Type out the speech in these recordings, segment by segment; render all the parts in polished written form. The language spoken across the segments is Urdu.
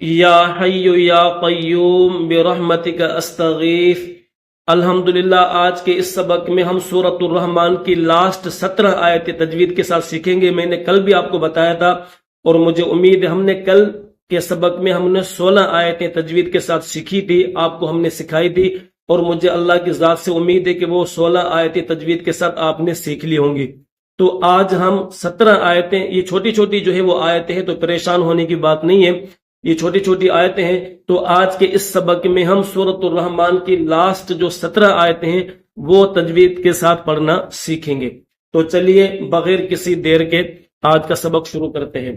یا حی یا قیوم برحمتک استغیث۔ الحمدللہ آج کے اس سبق میں ہم سورۃ الرحمن کی لاسٹ 17 آیت تجوید کے ساتھ سیکھیں گے۔ میں نے کل بھی آپ کو بتایا تھا اور مجھے امید ہے ہم نے کل کے سبق میں ہم نے 16 آیتیں تجوید کے ساتھ سیکھی تھی، آپ کو ہم نے سکھائی تھی، اور مجھے اللہ کی ذات سے امید ہے کہ وہ 16 آیتیں تجوید کے ساتھ آپ نے سیکھ لی ہوں گی۔ تو آج ہم 17 آیتیں، یہ چھوٹی چھوٹی جو ہے وہ آیتیں ہیں، تو پریشان ہونے کی بات نہیں ہے، یہ چھوٹی چھوٹی آیتیں ہیں۔ تو آج کے اس سبق میں ہم سورۃ الرحمن کی لاسٹ جو 17 آیتیں ہیں وہ تجوید کے ساتھ پڑھنا سیکھیں گے۔ تو چلیے بغیر کسی دیر کے آج کا سبق شروع کرتے ہیں۔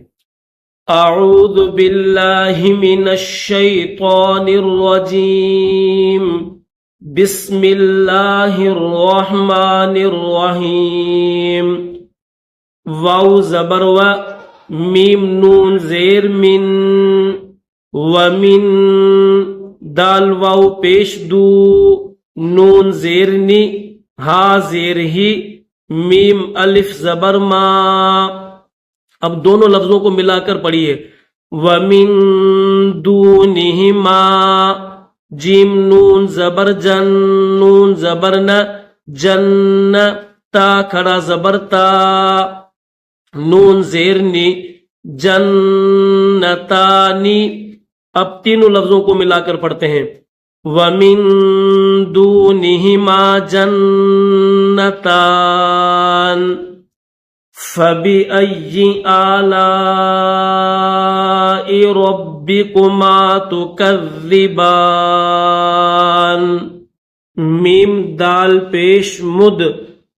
اعوذ باللہ من الشیطان الرجیم، بسم اللہ الرحمن الرحیم۔ واو زبر و، میم نون زیر من، ومن دال واو پیش دو، نون زیر نی، ہا زیر ہی، میم الف زبر ما۔ اب دونوں لفظوں کو ملا کر پڑھیے۔ ومن دونہما، جیم نون زبر جن، نون زبر نہ، جن، تا کھڑا زبر تا، نون زیر نی، جنتانی۔ اب تینوں لفظوں کو ملا کر پڑھتے ہیں۔ وَمِن دُونِهِمَا جَنَّتَانِ فَبِأَيِّ آلَاءِ رَبِّكُمَا تُكَذِّبَانِ۔ میم دال پیش مد،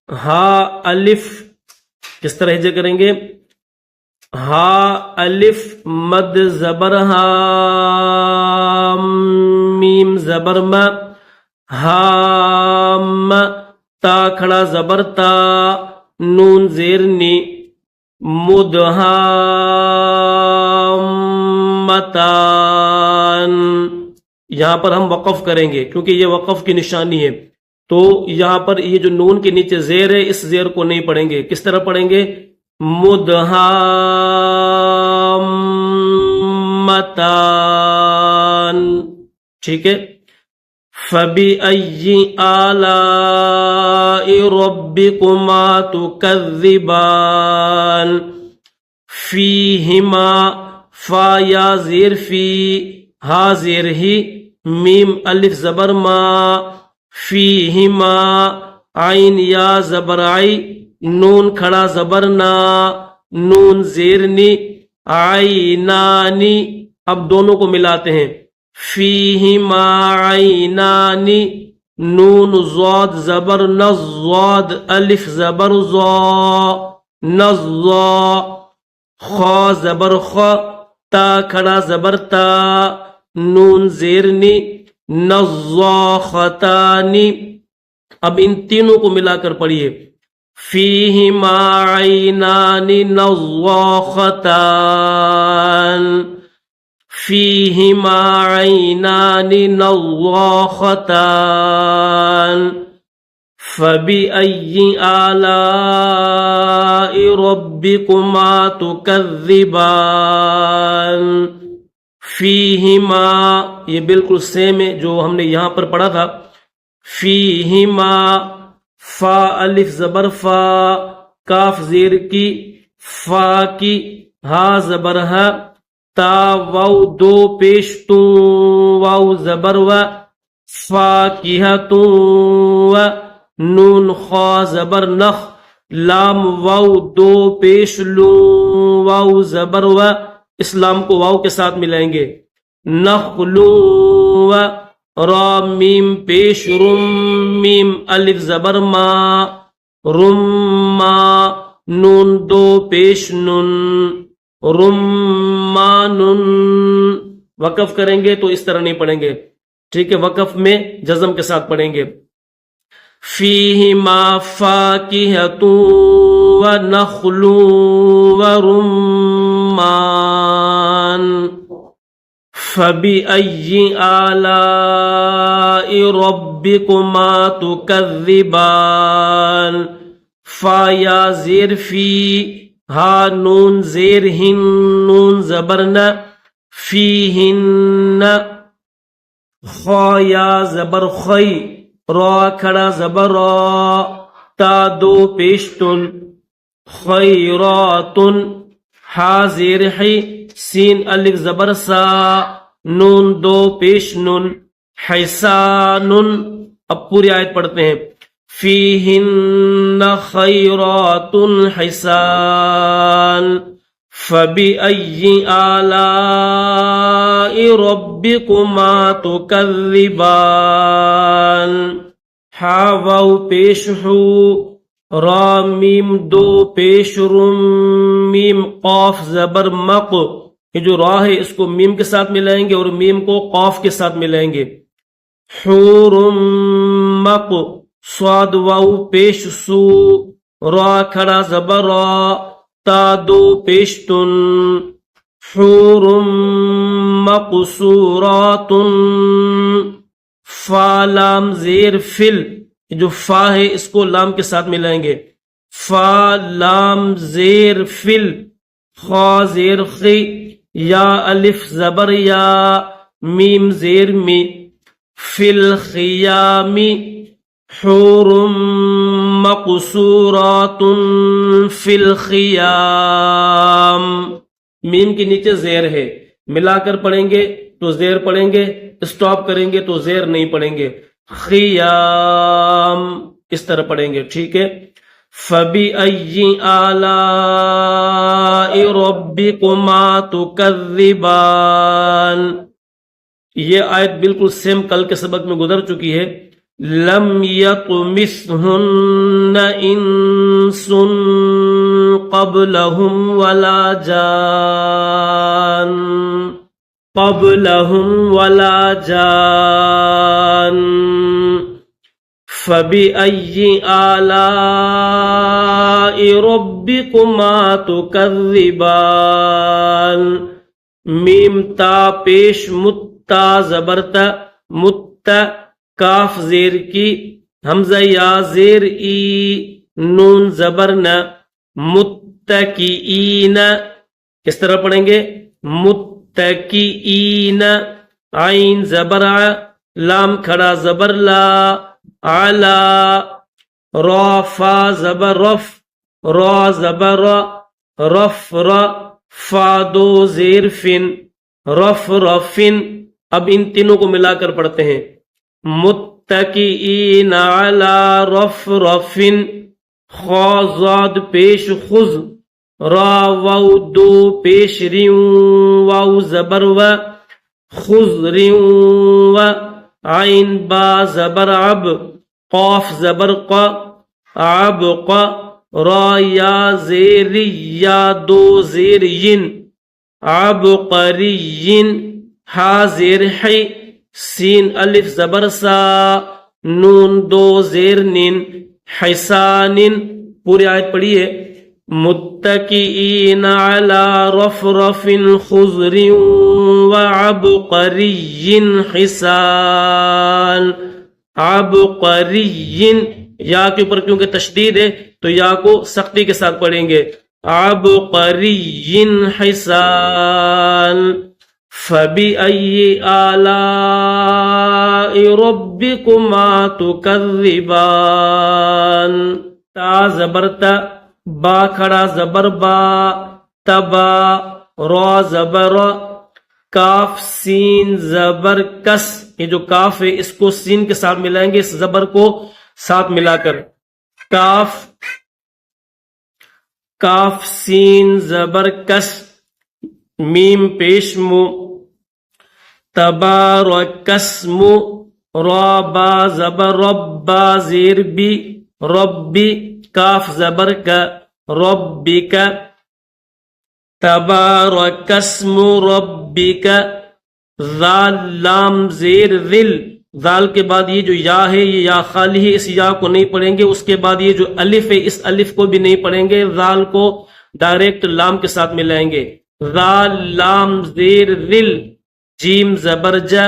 ہا الف، کس طرح ہجے کریں گے؟ ہا الف مد زبر ہا، میم زبر م، ہام، تا کھڑا زبر تا، نون زیر نی، مدہامتان۔ یہاں پر ہم وقف کریں گے کیونکہ یہ وقف کی نشانی ہے، تو یہاں پر یہ جو نون کے نیچے زیر ہے اس زیر کو نہیں پڑھیں گے۔ کس طرح پڑھیں گے؟ مدہامتان، ٹھیک ہے۔ فَبِأَيِّ آلَاءِ رَبِّكُمَا تُكَذِّبَانِ فِيهِمَا، فا یا زیر فی، ہا زیر ہی، میم الف زبر ما، فیہما، عین یا زبر عی، نون کھڑا زبر نا، نون زیر نی، عینانی۔ اب دونوں کو ملاتے ہیں۔ فیہما عینانی، نون ضاد زبر نضاد، الف زبر ضا، نضا، خا زبر خا، تا کھڑا زبر تا، نون زیر نی، نضاختانی۔ اب ان تینوں کو ملا کر پڑھیے۔ فیہما عینان نضاختان، فیہما عینان نضاختان فبأي آلاء ربكما تكذبان فیہما، یہ بالکل سیم ہے جو ہم نے یہاں پر پڑھا تھا۔ فیہما، فا الف زبر فا، کاف زیر کی، فا کی، ہا زبر ہا، تا واو دو پیش تو، واو زبر و، فاکہۃ و، نون خا زبر نخ، لام واو دو پیش لو، واو زبر و، اسلام کو واو کے ساتھ ملائیں گے، نخلو و، را میم پیش رم، میم الف زبر ما، رما، نون دو پیش نن، رمان۔ وقف کریں گے تو اس طرح نہیں پڑھیں گے، ٹھیک ہے، وقف میں جزم کے ساتھ پڑھیں گے۔ فیہما فاکہۃ و نخل و رمان فَبِأَيِّ آلَاءِ رَبِّكُمَا تُكَذِّبَانِ فا یا زیر فی، ہا نون زیر ہن، نون زبرنا، فیہن خا یا زبر خی را کھڑا زبر را تا دو پیشتن خیراتن ہا زیر حی سین الف زبر سا نون دو پیش نون حسانن. اب پوری آیت پڑھتے ہیں. فیہن خیرات حسان فبأي آلاء ربكما تكذبان. ہا واو پیش ہو را میم دو پیش رم میم قاف زبر مق. یہ جو را ہے اس کو میم کے ساتھ ملائیں گے اور میم کو قاف کے ساتھ ملائیں گے. حور مق صاد واو پیش سو را کھڑا زبر را تا دو پیشتن حور مقصورات فا لام زیر فل. جو فا ہے اس کو لام کے ساتھ ملائیں گے. فا لام زیر فل خا زیر خی یا الف زبر یا میم زیر می فل خیامی حور مقصورات فی الخیام. میم کے نیچے زیر ہے، ملا کر پڑھیں گے تو زیر پڑھیں گے، اسٹاپ کریں گے تو زیر نہیں پڑھیں گے. خیام اس طرح پڑھیں گے. ٹھیک ہے. فَبِأَيِّ آلَاءِ رَبِّكُمَا تُكَذِّبَانِ. یہ آیت بالکل سیم کل کے سبق میں گزر چکی ہے. لم يطمثهن انس قبلهم ولا جان فبأي آلاء ربكما تكذبان. میم تا پیش متا زبرتا متا کاف زیر کی حمزہ یا زیر ای نون زبرنا متکئین. کس طرح پڑھیں گے؟ متکئین عین زبر لام کھڑا زبر لا علا را فا زبر رف را زبر رف را فا دو زیر فن رف رفن. اب ان تینوں کو ملا کر پڑھتے ہیں. متکئین علی رف رفن خا زاد پیش خز را واو دو پیش ریوں واو زبر و خز ریوں و عین با زبر عب قاف زبر ق عب ق را یا زیر یا دو زیر ین عب قرین ہا زیر حی سین الف زبر سا نون دو زیر نین حسانن. پوری آیت پڑھیے. متکئین علی رفرف خضر وعبقری حسان. عبقری یا کے اوپر کیونکہ تشدید ہے تو یا کو سختی کے ساتھ پڑھیں گے. عبقری حسان. فَبِأَيِّ آلَاءِ رَبِّكُمَا تُكَذِّبَانِ. تا زبر تا با کھڑا زبر با تبا را زبر کاف سین زبر کس. یہ جو کاف ہے اس کو سین کے ساتھ ملائیں گے، اس زبر کو ساتھ ملا کر. کاف سین زبر کس میم پیش مو تبارکسم را با زبر ربا زیر بی ربی کاف زبر کا ربک تبارکسم ربک. ذال لام زیر ذل ذال کے بعد یہ جو یا ہے یہ یا خالی ہے، اس یا کو نہیں پڑھیں گے. اس کے بعد یہ جو الف ہے اس الف کو بھی نہیں پڑھیں گے، ذال کو ڈائریکٹ لام کے ساتھ ملائیں گے. ذال لام زیر ذل جیم زبر جا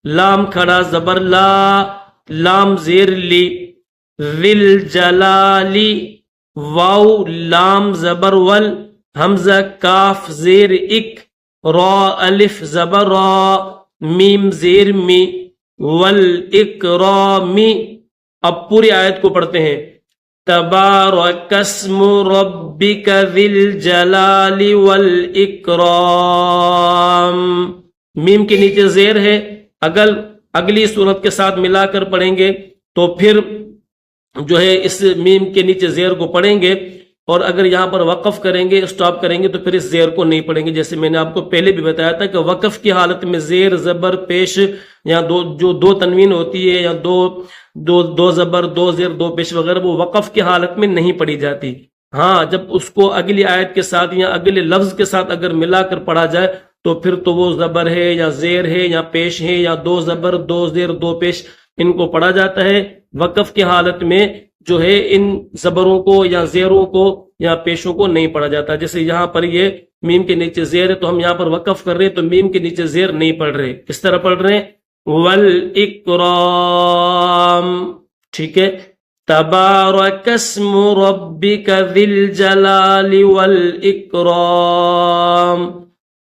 لام کھڑا زبر لا لام زیر لی ذل جلالی واو لام زبر ول حمزہ کاف زیر اک را الف زبر را، میم زیر می، والاکرامی۔ اب پوری آیت کو پڑھتے ہیں۔ تبارک اسم ربک ذی الجلال والاکرام، میم کے نیچے زیر ہے، اگر اگلی صورت کے ساتھ ملا کر پڑھیں گے تو پھر جو ہے اس میم کے نیچے زیر کو پڑھیں گے، اور اگر یہاں پر وقف کریں گے، اسٹاپ کریں گے، تو پھر اس زیر کو نہیں پڑھیں گے۔ جیسے میں نے آپ کو پہلے بھی بتایا تھا کہ وقف کی حالت میں زیر زبر پیش یا دو تنوین ہوتی ہے، یا دو زبر دو زیر دو پیش وغیرہ، وہ وقف کی حالت میں نہیں پڑھی جاتی۔ ہاں جب اس کو اگلی آیت کے ساتھ یا اگلے لفظ کے ساتھ اگر ملا کر پڑھا جائے تو پھر تو وہ زبر ہے یا زیر ہے یا پیش ہے، یا دو زبر دو زیر دو پیش، ان کو پڑھا جاتا ہے۔ وقف کی حالت میں جو ہے ان زبروں کو یا زیروں کو یا پیشوں کو نہیں پڑھا جاتا۔ جیسے یہاں پر یہ میم کے نیچے زیر ہے تو ہم یہاں پر وقف کر رہے ہیں تو میم کے نیچے زیر نہیں پڑھ رہے، کس طرح پڑھ رہے ہیں؟ والاکرام، ٹھیک ہے۔ تبارک اسم ربک ذی الجلال والاکرام۔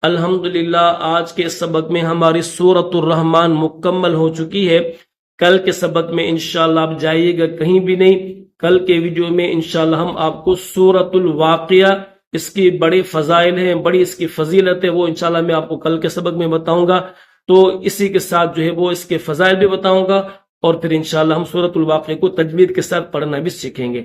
الحمدللہ آج کے سبق میں ہماری سورۃ الرحمن مکمل ہو چکی ہے۔ کل کے سبق میں انشاءاللہ آپ جائیے گا کہیں بھی نہیں، کل کے ویڈیو میں انشاءاللہ ہم آپ کو سورۃ الواقعہ، اس کی بڑی فضائل ہیں، بڑی اس کی فضیلت ہے، وہ انشاءاللہ میں آپ کو کل کے سبق میں بتاؤں گا۔ تو اسی کے ساتھ جو ہے وہ اس کے فضائل بھی بتاؤں گا، اور پھر انشاءاللہ ہم سورۃ الواقعہ کو تجوید کے ساتھ پڑھنا بھی سیکھیں گے۔